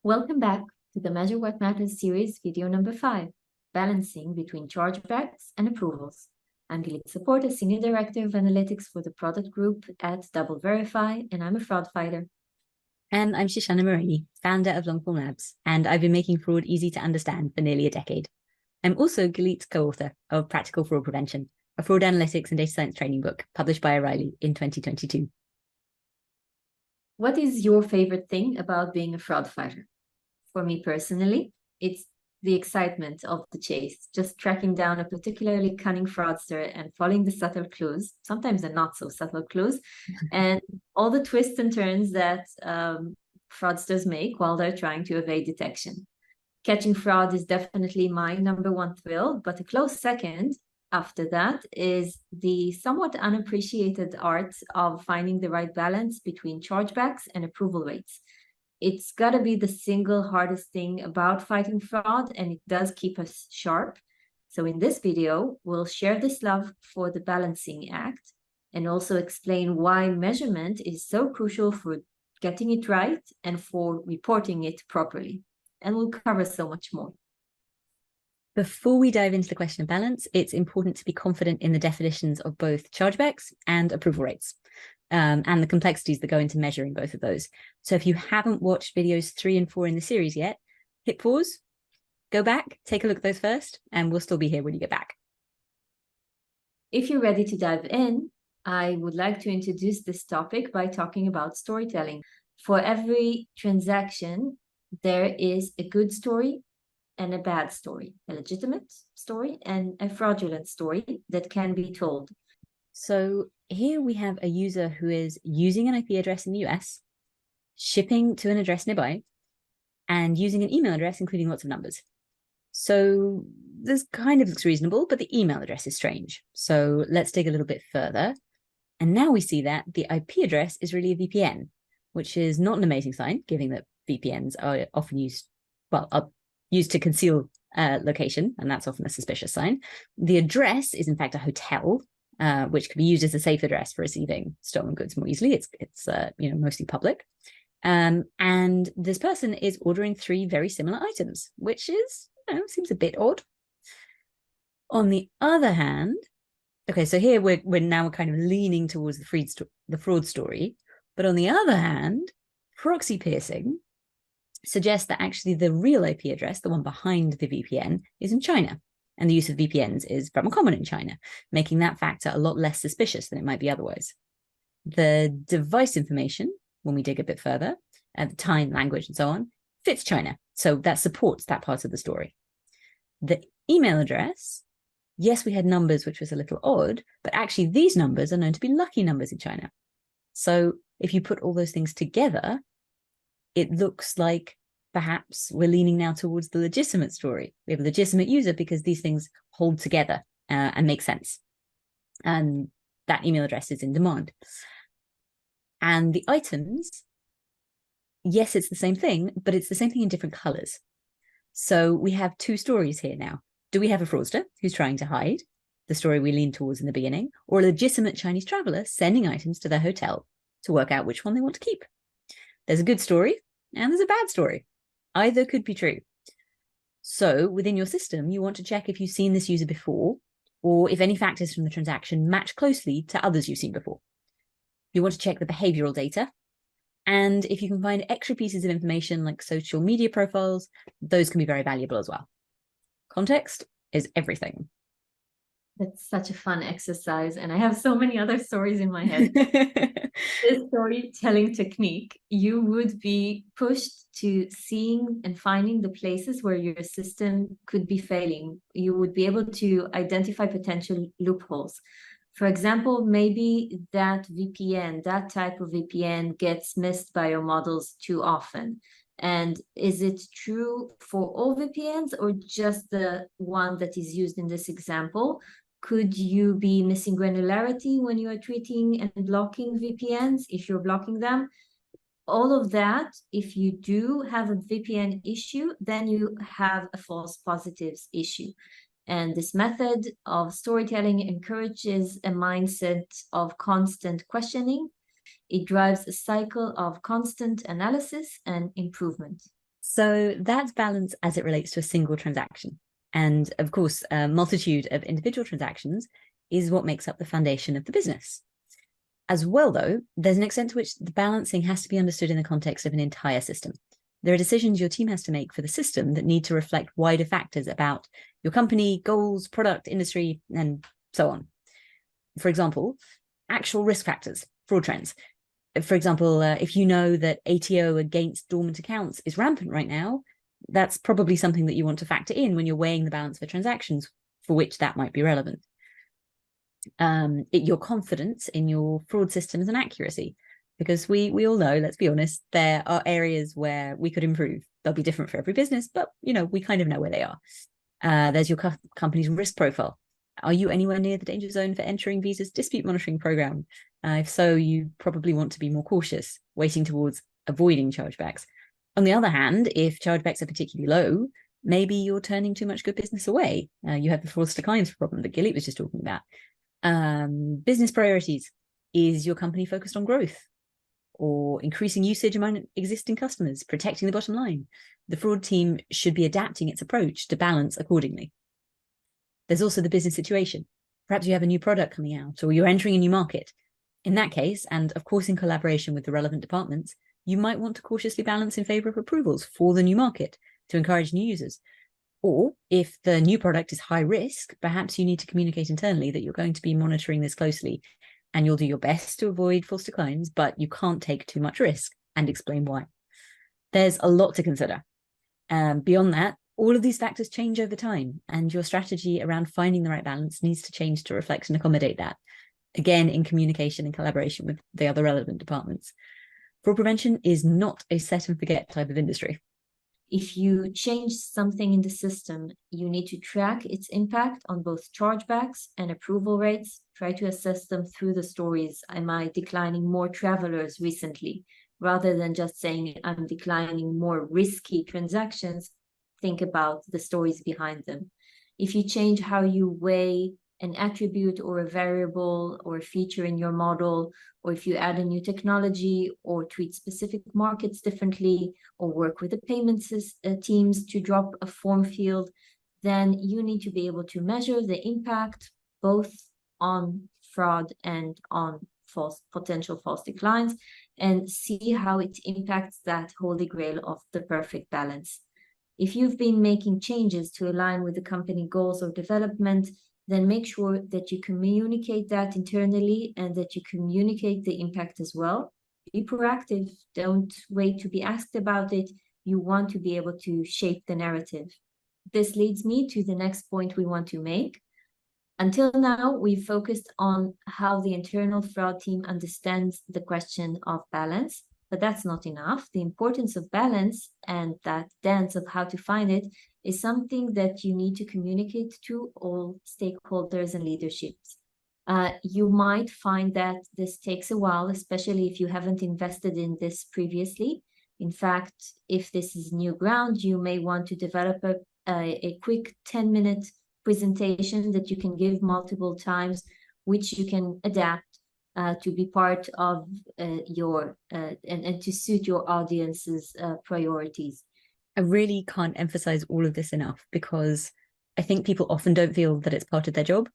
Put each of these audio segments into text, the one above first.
Welcome back to the Measure What Matters series, video number 5, Balancing Between Chargebacks and Approvals. I'm Gilit, Saporta, Senior Director of Analytics for the product group at Double Verify, and I'm a fraud fighter. And I'm Shoshana Maraney, founder of Longform Labs, and I've been making fraud easy to understand for nearly a decade. I'm also Gilit's co-author of Practical Fraud Prevention, a fraud analytics and data science training book published by O'Reilly in 2022. What is your favorite thing about being a fraud fighter? For me personally, it's the excitement of the chase, just tracking down a particularly cunning fraudster and following the subtle clues, sometimes the not so subtle clues, and all the twists and turns that fraudsters make while they're trying to evade detection. Catching fraud is definitely my number one thrill, but a close second after that is the somewhat unappreciated art of finding the right balance between chargebacks and approval rates. It's got to be the single hardest thing about fighting fraud, and it does keep us sharp. So in this video, we'll share this love for the balancing act and also explain why measurement is so crucial for getting it right and for reporting it properly. And we'll cover so much more. Before we dive into the question of balance, it's important to be confident in the definitions of both chargebacks and approval rates. And the complexities that go into measuring both of those. So if you haven't watched videos 3 and 4 in the series yet, hit pause, go back, take a look at those first, and we'll still be here when you get back. If you're ready to dive in, I would like to introduce this topic by talking about storytelling. For every transaction, there is a good story and a bad story, a legitimate story and a fraudulent story that can be told. So here we have a user who is using an IP address in the US, shipping to an address nearby, and using an email address, including lots of numbers. So this kind of looks reasonable, but the email address is strange. So let's dig a little bit further. And now we see that the IP address is really a VPN, which is not an amazing sign, given that VPNs are often used to conceal location, and that's often a suspicious sign. The address is in fact a hotel, which can be used as a safe address for receiving stolen goods more easily. It's mostly public. And this person is ordering 3 very similar items, which is, seems a bit odd. On the other hand, okay, so here we're now kind of leaning towards the fraud story. But on the other hand, proxy piercing suggests that actually the real IP address, the one behind the VPN, is in China. And the use of VPNs is very common in China, making that factor a lot less suspicious than it might be otherwise. The device information, when we dig a bit further, the time, language, and so on, fits China. So that supports that part of the story. The email address, yes, we had numbers, which was a little odd, but actually these numbers are known to be lucky numbers in China. So if you put all those things together, it looks like perhaps we're leaning now towards the legitimate story. We have a legitimate user because these things hold together and make sense. And that email address is in demand. And the items, yes, it's the same thing, but it's the same thing in different colors. So we have 2 stories here now. Do we have a fraudster who's trying to hide, the story we leaned towards in the beginning, or a legitimate Chinese traveler sending items to their hotel to work out which one they want to keep? There's a good story and there's a bad story. Either could be true. So within your system, you want to check if you've seen this user before, or if any factors from the transaction match closely to others you've seen before. You want to check the behavioral data. And if you can find extra pieces of information like social media profiles, those can be very valuable as well. Context is everything. That's such a fun exercise, and I have so many other stories in my head. This storytelling technique, you would be pushed to seeing and finding the places where your system could be failing. You would be able to identify potential loopholes. For example, maybe that type of VPN gets missed by your models too often. And is it true for all VPNs or just the one that is used in this example? Could you be missing granularity when you are treating and blocking VPNs, if you're blocking them? All of that, if you do have a VPN issue, then you have a false positives issue. And this method of storytelling encourages a mindset of constant questioning. It drives a cycle of constant analysis and improvement. So that's balance as it relates to a single transaction. And of course, a multitude of individual transactions is what makes up the foundation of the business. As well, though, there's an extent to which the balancing has to be understood in the context of an entire system. There are decisions your team has to make for the system that need to reflect wider factors about your company, goals, product, industry, and so on. For example, actual risk factors, fraud trends. For example, if you know that ATO against dormant accounts is rampant right now, that's probably something that you want to factor in when you're weighing the balance for transactions for which that might be relevant. Your confidence in your fraud systems and accuracy, because we all know, let's be honest, there are areas where we could improve. They'll be different for every business, but we kind of know where they are. There's your company's risk profile. Are you anywhere near the danger zone for entering Visa's dispute monitoring program? If so, you probably want to be more cautious, weighting towards avoiding chargebacks. On the other hand, if chargebacks are particularly low, maybe you're turning too much good business away. You have the fraudster clients problem that Gilit was just talking about. Business priorities. Is your company focused on growth or increasing usage among existing customers, protecting the bottom line? The fraud team should be adapting its approach to balance accordingly. There's also the business situation. Perhaps you have a new product coming out or you're entering a new market. In that case, and of course in collaboration with the relevant departments, you might want to cautiously balance in favor of approvals for the new market to encourage new users. Or if the new product is high risk, perhaps you need to communicate internally that you're going to be monitoring this closely and you'll do your best to avoid false declines, but you can't take too much risk, and explain why. There's a lot to consider. Beyond that, all of these factors change over time, and your strategy around finding the right balance needs to change to reflect and accommodate that, again, in communication and collaboration with the other relevant departments. Fraud prevention is not a set and forget type of industry. If you change something in the system, you need to track its impact on both chargebacks and approval rates. Try to assess them through the stories. Am I declining more travelers recently? Rather than just saying I'm declining more risky transactions, think about the stories behind them. If you change how you weigh an attribute or a variable or a feature in your model, or if you add a new technology or treat specific markets differently, or work with the payments teams to drop a form field, then you need to be able to measure the impact both on fraud and on potential false declines, and see how it impacts that holy grail of the perfect balance. If you've been making changes to align with the company goals or development, then make sure that you communicate that internally and that you communicate the impact as well. Be proactive. Don't wait to be asked about it. You want to be able to shape the narrative. This leads me to the next point we want to make. Until now, we've focused on how the internal fraud team understands the question of balance, but that's not enough. The importance of balance and that dance of how to find it is something that you need to communicate to all stakeholders and leaderships. You might find that this takes a while, especially if you haven't invested in this previously. In fact, if this is new ground, you may want to develop a quick 10-minute presentation that you can give multiple times, which you can adapt to be part of your and to suit your audience's priorities. I really can't emphasize all of this enough, because I think people often don't feel that it's part of their job,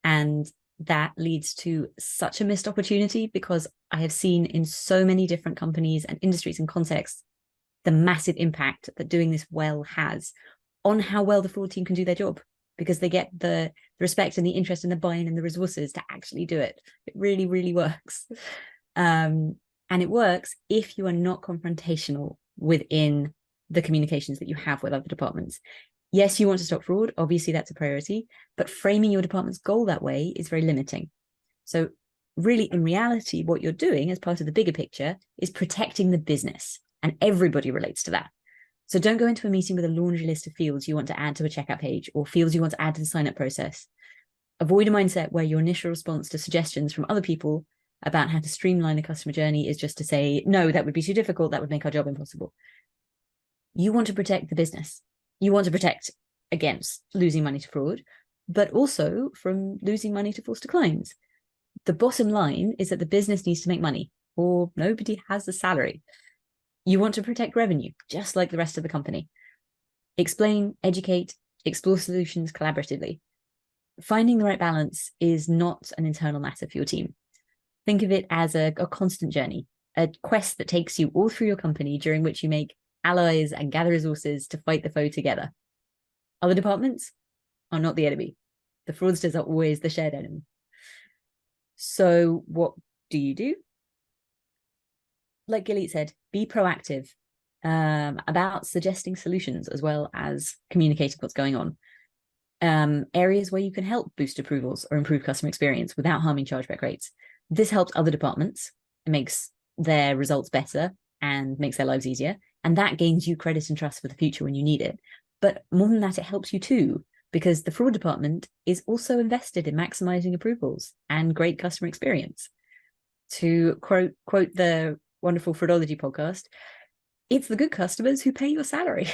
and that leads to such a missed opportunity, because I have seen in so many different companies and industries and contexts the massive impact that doing this well has on how well the fraud team can do their job, because they get the respect and the interest and the buy-in and the resources to actually do it. It really, really works. And it works if you are not confrontational within the communications that you have with other departments. Yes, you want to stop fraud. Obviously, that's a priority. But framing your department's goal that way is very limiting. So really, in reality, what you're doing as part of the bigger picture is protecting the business. And everybody relates to that. So don't go into a meeting with a laundry list of fields you want to add to a checkout page or fields you want to add to the sign-up process. Avoid a mindset where your initial response to suggestions from other people about how to streamline a customer journey is just to say, no, that would be too difficult. That would make our job impossible. You want to protect the business. You want to protect against losing money to fraud, but also from losing money to false declines. The bottom line is that the business needs to make money, or nobody has a salary. You want to protect revenue, just like the rest of the company. Explain, educate, explore solutions collaboratively. Finding the right balance is not an internal matter for your team. Think of it as a constant journey, a quest that takes you all through your company, during which you make allies and gather resources to fight the foe together. Other departments are not the enemy. The fraudsters are always the shared enemy. So what do? Like Gilit said, be proactive about suggesting solutions as well as communicating what's going on. Areas where you can help boost approvals or improve customer experience without harming chargeback rates. This helps other departments. It makes their results better and makes their lives easier. And that gains you credit and trust for the future when you need it. But more than that, it helps you too, because the fraud department is also invested in maximizing approvals and great customer experience. To quote the wonderful Fraudology podcast, it's the good customers who pay your salary.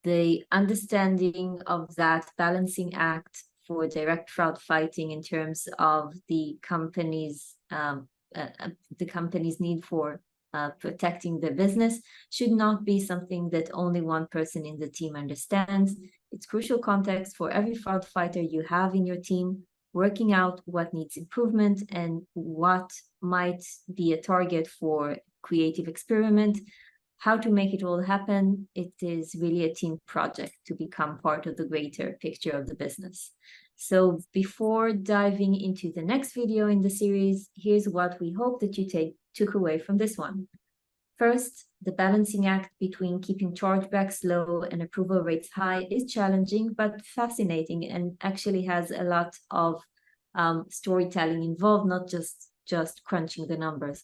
The understanding of that balancing act for direct fraud fighting in terms of the company's need for protecting the business should not be something that only one person in the team understands. It's crucial context for every fraud fighter you have in your team, working out what needs improvement and what might be a target for creative experiment, how to make it all happen. It is really a team project to become part of the greater picture of the business. So before diving into the next video in the series, here's what we hope that you took away from this one. First, the balancing act between keeping chargebacks low and approval rates high is challenging, but fascinating, and actually has a lot of storytelling involved, not just crunching the numbers.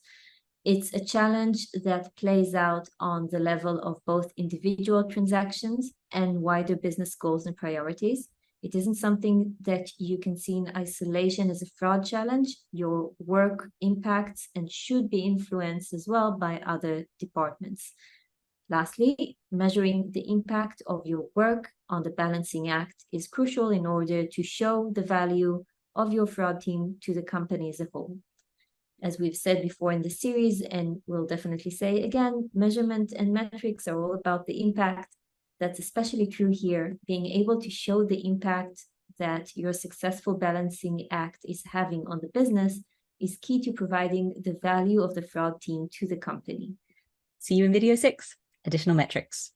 It's a challenge that plays out on the level of both individual transactions and wider business goals and priorities. It isn't something that you can see in isolation as a fraud challenge. Your work impacts and should be influenced as well by other departments. Lastly, measuring the impact of your work on the balancing act is crucial in order to show the value of your fraud team to the company as a whole. As we've said before in the series, and we'll definitely say again, measurement and metrics are all about the impact. That's especially true here. Being able to show the impact that your successful balancing act is having on the business is key to providing the value of the fraud team to the company. See you in video 6, additional metrics.